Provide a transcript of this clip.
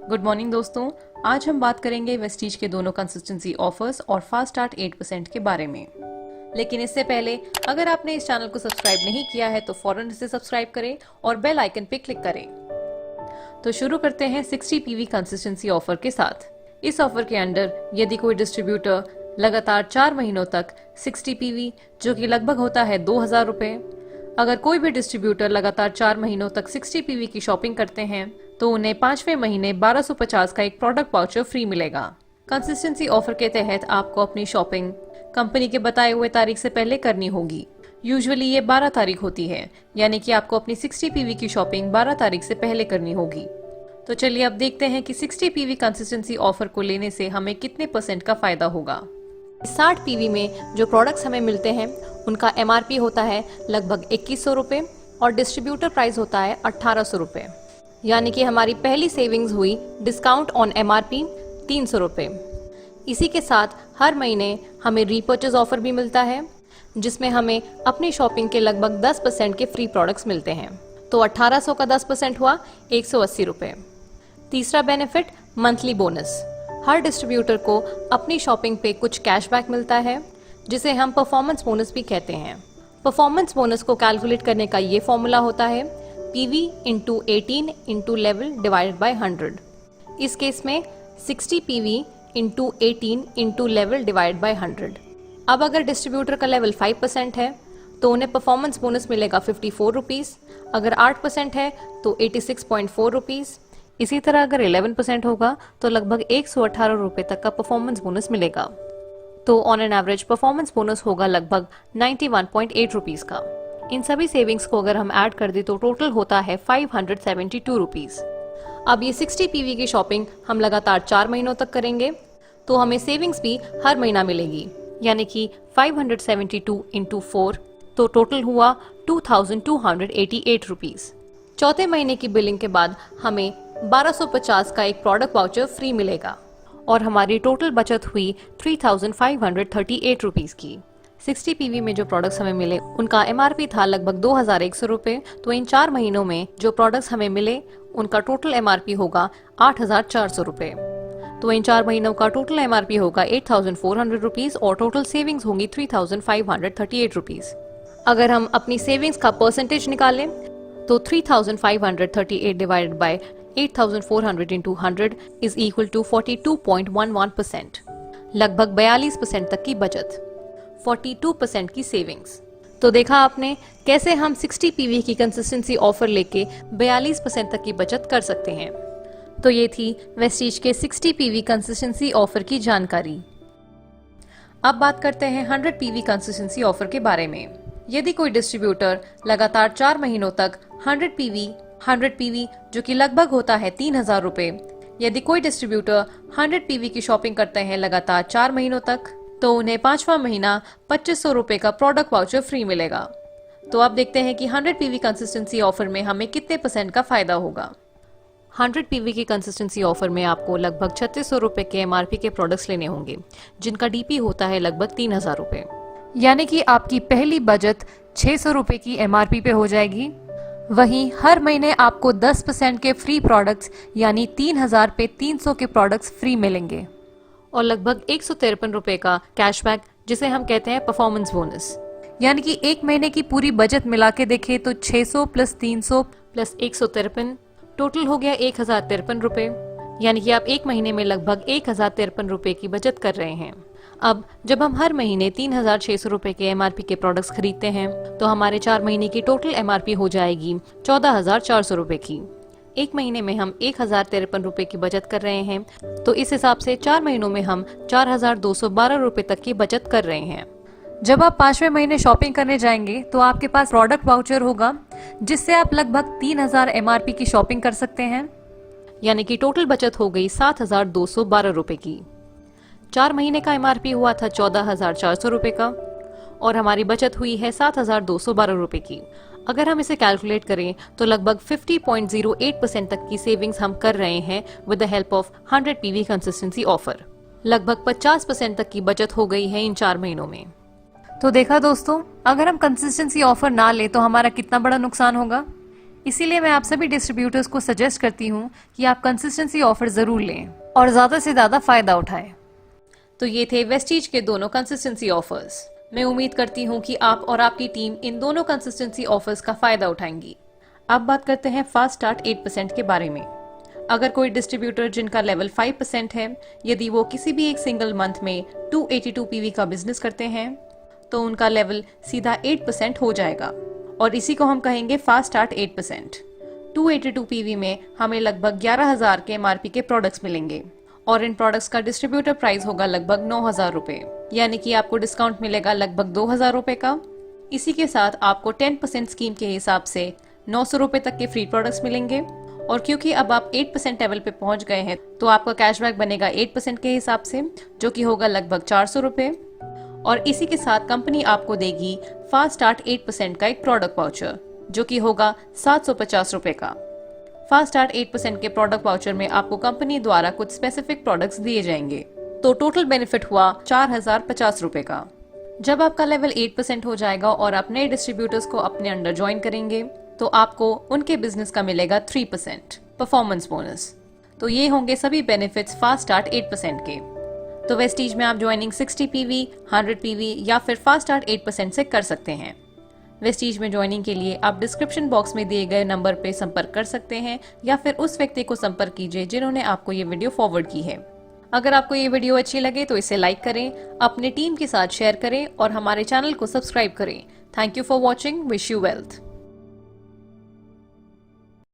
Good morning दोस्तों। आज हम बात करेंगे वेस्टीज के दोनों कंसिस्टेंसी ऑफर्स और फास्ट स्टार्ट 8% के बारे में। लेकिन इससे पहले अगर आपने इस चैनल को सब्सक्राइब नहीं किया है तो फौरन इसे सब्सक्राइब करें और बेल आइकन पे क्लिक करें। तो शुरू करते हैं 60 पीवी कंसिस्टेंसी ऑफर के साथ। इस ऑफर के अंडर यदि कोई डिस्ट्रीब्यूटर लगातार 4 महीनों तक 60 पीवी जो कि लगभग होता है 2000 रुपए, अगर कोई भी डिस्ट्रीब्यूटर लगातार 4 महीनों तक 60 पीवी की शॉपिंग करते हैं तो उन्हें 5वें महीने 1250 का एक प्रोडक्ट वाउचर फ्री मिलेगा। कंसिस्टेंसी ऑफर के तहत आपको अपनी शॉपिंग कंपनी के बताए हुए तारीख से पहले करनी होगी। यूजुअली ये 12 तारीख होती है, यानी कि आपको अपनी 60 पीवी की शॉपिंग 12 तारीख से पहले करनी होगी। तो चलिए अब देखते हैं कि 60 पीवी कंसिस्टेंसी ऑफर को लेने से हमें कितने % का फायदा होगा। 60 पीवी में जो प्रोडक्ट्स हमें मिलते हैं उनका MRP होता है लगभग 2100 रुपए और डिस्ट्रीब्यूटर प्राइस होता है 1800 रुपए, यानी कि हमारी पहली सेविंग्स हुई डिस्काउंट ऑन MRP 300 रुपए। इसी के साथ हर महीने हमें रीपर्चेज ऑफर भी मिलता है जिसमें हमें अपनी शॉपिंग के लगभग 10% के फ्री प्रोडक्ट्स मिलते हैं। तो 1800 का 10% हुआ 180 रुपए। तीसरा बेनिफिट मंथली बोनस। हर डिस्ट्रीब्यूटर को अपनी शॉपिंग पे कुछ कैशबैक मिलता है जिसे हम परफॉर्मेंस बोनस भी कहते हैं। परफॉर्मेंस बोनस को कैलकुलेट करने का ये फॉर्मूला होता है PV into 18 into level divided by 100। इस केस में 60 PV into 18 into level divide by 100। अब अगर डिस्ट्रीब्यूटर का लेवल 5% है तो उन्हें परफॉर्मेंस बोनस मिलेगा 54 रुपीज़। अगर 8% है तो 86.4 रुपीज़। इसी तरह अगर 11% होगा तो लगभग 118 रुपये तक का परफॉर्मेंस बोनस मिलेगा। तो on an average performance bonus होगा लगभग 91.8 रुपीज़ का। इन सभी सेविंग्स को अगर हम ऐड कर दें तो टोटल होता है 572 रुपीज़। अब ये 60 पीवी की शॉपिंग हम लगातार 4 महीनों तक करेंगे तो हमें सेविंग्स भी हर महीना मिलेगी, यानी कि 572 इंटू 4 तो टोटल हुआ 2288 रुपीज़। चौथे महीने की बिलिंग के बाद हमें 1250 का एक प्रोडक्ट वाउचर फ्री मिलेगा और हमारी टोटल बचत हुई 3538 रुपीज़ की। 60 पीवी में जो प्रोडक्ट्स हमें मिले उनका MRP था लगभग 2100 रुपये। तो इन 4 महीनों में जो प्रोडक्ट्स हमें मिले उनका टोटल MRP होगा 8400 रुपये। तो इन 4 महीनों का टोटल MRP होगा 8400 रुपीज़ और टोटल सेविंग्स होंगी 3538 रुपीज़। अगर हम अपनी सेविंग्स का परसेंटेज निकालें तो 3538 divided by 8400 into 100 is equal to 42.11%, लगभग 42% तक की बचत, 42% की सेविंग्स। तो देखा आपने कैसे हम 60 पीवी की कंसिस्टेंसी ऑफर लेके 42% तक की बचत कर सकते हैं। तो ये थी वेस्टीज के 60 पीवी कंसिस्टेंसी ऑफर की जानकारी। अब बात करते हैं 100 पीवी कंसिस्टेंसी ऑफर के बारे में। यदि कोई डिस्ट्रीब्यूटर लगातार 4 महीनों तक 100 पीवी जो कि लगभग होता है 3000 रुपए, यदि कोई डिस्ट्रीब्यूटर 100 पीवी की शॉपिंग करते हैं लगातार 4 महीनों तक तो उन्हें 5वां महीना 2500 रुपए का प्रोडक्ट वाउचर फ्री मिलेगा। तो अब देखते हैं कि 100 पीवी कंसिस्टेंसी ऑफर में हमें कितने % का फायदा होगा। 100 पीवी की कंसिस्टेंसी ऑफर में आपको लगभग 3600 रुपए के MRP के प्रोडक्ट्स लेने होंगे जिनका DP होता है लगभग 3000 रुपए, यानी कि आपकी पहली बचत 600 रुपए की MRP पे हो जाएगी। वहीं हर महीने आपको 10% के फ्री प्रोडक्ट्स यानी 3000 पे 300 के प्रोडक्ट्स फ्री मिलेंगे और लगभग 153 रुपए का कैशबैक जिसे हम कहते हैं परफॉर्मेंस बोनस, यानी कि एक महीने की पूरी बचत मिला के देखें तो 600 प्लस 300 प्लस 153 टोटल हो गया 1053 रुपए, यानी कि आप एक महीने में लगभग 1053 रुपए की बचत कर रहे हैं। अब जब हम हर महीने 3600 रुपए के MRP के प्रोडक्ट्स खरीदते हैं तो हमारे 4 महीने की टोटल MRP हो जाएगी 14400 रुपए की। एक महीने में हम 1053 रुपए की बचत कर रहे हैं, तो इस हिसाब से 4 महीनों में हम 4212 रुपए तक की बचत कर रहे हैं। जब आप 5वें महीने शॉपिंग करने जाएंगे तो आपके पास प्रोडक्ट वाउचर होगा जिससे आप लगभग 3000 MRP की शॉपिंग कर सकते हैं, यानी कि टोटल बचत हो गई 7212 रुपए की। 4 महीने का MRP हुआ था 14400 रुपए का और हमारी बचत हुई है 7212 रुपए की। अगर हम इसे कैलकुलेट करें तो लगभग 50.08% तक की सेविंग्स हम कर रहे हैं with the help of 100 PV consistency offer. लगभग 50% तक की बचत हो गई है इन 4 महीनों में। तो देखा दोस्तों, अगर हम कंसिस्टेंसी ऑफर ना ले तो हमारा कितना बड़ा नुकसान होगा। इसीलिए मैं आप सभी डिस्ट्रीब्यूटर्स को सजेस्ट करती हूँ कि आप कंसिस्टेंसी ऑफर जरूर लें और ज्यादा से ज्यादा फायदा उठाएं। तो ये थे वेस्टीज के दोनों कंसिस्टेंसी ऑफर्स। मैं उम्मीद करती हूँ कि आप और आपकी टीम इन दोनों कंसिस्टेंसी ऑफर्स का फायदा उठाएंगी। अब बात करते हैं फास्ट स्टार्ट 8% के बारे में। अगर कोई डिस्ट्रीब्यूटर जिनका लेवल 5% है, यदि वो किसी भी एक सिंगल मंथ में 282 पीवी का बिजनेस करते हैं तो उनका लेवल सीधा 8% हो जाएगा और इसी को हम कहेंगे फास्ट स्टार्ट 8%। 282 पीवी में हमें लगभग 11,000 के एमआरपी के प्रोडक्ट्स मिलेंगे और इन प्रोडक्ट्स का डिस्ट्रीब्यूटर प्राइस होगा लगभग 9,000 रुपए, यानी कि आपको डिस्काउंट मिलेगा लगभग 2,000 रुपए का। इसी के साथ आपको 10% स्कीम के हिसाब से 900 रुपए तक के फ्री प्रोडक्ट्स मिलेंगे और क्योंकि अब आप 8% लेवल पे पहुंच गए हैं तो आपका कैशबैक बनेगा 8% के हिसाब से, जो कि होगा लगभग 400 रुपए। और इसी के साथ कंपनी आपको देगी फास्ट स्टार्ट 8% का एक प्रोडक्ट वाउचर, जो कि होगा 750 रुपए का। फास्ट स्टार्ट 8% के प्रोडक्ट वाउचर में आपको कंपनी द्वारा कुछ स्पेसिफिक प्रोडक्ट्स दिए जाएंगे, तो टोटल बेनिफिट हुआ 4,050 रुपए का। जब आपका लेवल 8% हो जाएगा और आप नए डिस्ट्रीब्यूटर्स को अपने अंडर ज्वाइन करेंगे तो आपको उनके बिजनेस का मिलेगा 3% परफॉर्मेंस बोनस। तो ये होंगे सभी बेनिफिट्स फास्ट स्टार्ट 8% के। तो वेस्टीज में आप ज्वाइनिंग 60 पीवी, 100 पीवी या फिर फास्ट स्टार्ट 8% से कर सकते हैं। वेस्टीज में ज्वाइनिंग के लिए आप डिस्क्रिप्शन बॉक्स में दिए गए नंबर पे संपर्क कर सकते हैं या फिर उस व्यक्ति को संपर्क कीजिए जिन्होंने आपको ये वीडियो फॉरवर्ड की है। अगर आपको ये वीडियो अच्छी लगे तो इसे लाइक करें, अपने टीम के साथ शेयर करें और हमारे चैनल को सब्सक्राइब करें। Thank you for watching. Wish you wealth.